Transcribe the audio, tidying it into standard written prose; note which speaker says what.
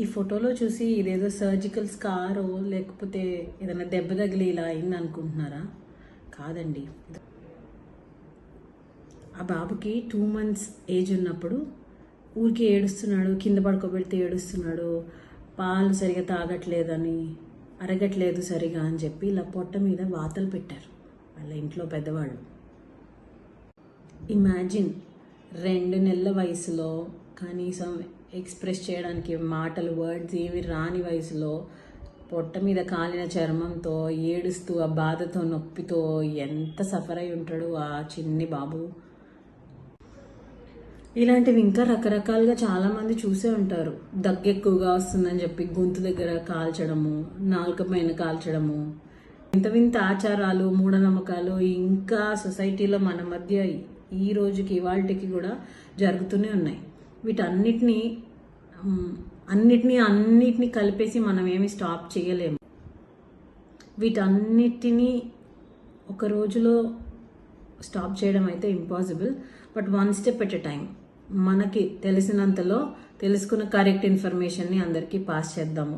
Speaker 1: ఈ ఫోటోలో చూసి ఇదేదో సర్జికల్ స్కారో లేకపోతే ఏదైనా దెబ్బ తగిలి ఇలా అయింది అనుకుంటున్నారా? కాదండి. ఆ బాబుకి 2 months ఏజ్ ఉన్నప్పుడు ఊరికి ఏడుస్తున్నాడు, కింద పడుకోబెడితే ఏడుస్తున్నాడు, పాలు సరిగా తాగట్లేదని, అరగట్లేదు సరిగా అని చెప్పి ఇలా పొట్ట మీద వాతలు పెట్టారు వాళ్ళ ఇంట్లో పెద్దవాళ్ళు. ఇమాజిన్ 2 నెలల వయసులో కనీసం ఎక్స్ప్రెస్ చేయడానికి మాటలు వర్డ్స్ ఏమి రాని వయసులో పొట్ట మీద కాలిన చర్మంతో ఏడుస్తూ ఆ బాధతో నొప్పితో ఎంత సఫర్ అయి ఉంటాడు ఆ చిన్ని బాబు. ఇలాంటివి ఇంకా రకరకాలుగా చాలామంది చూసే ఉంటారు. దగ్గు ఎక్కువగా వస్తుందని చెప్పి గొంతు దగ్గర కాల్చడము, నాలుక పైన కాల్చడము, వింత వింత ఆచారాలు, మూఢనమ్మకాలు ఇంకా సొసైటీలో మన మధ్య ఈ రోజుకి ఇవాళకి కూడా జరుగుతూనే ఉన్నాయి. అన్నిటినీ కలిపేసి మనం ఏమి స్టాప్ చేయలేము. వీటన్నిటినీ ఒక రోజులో స్టాప్ చేయడం అయితే impossible. But 1 step at a time మనకి తెలిసినంతలో తెలుసుకున్న కరెక్ట్ ఇన్ఫర్మేషన్ని అందరికీ పాస్ చేద్దాము.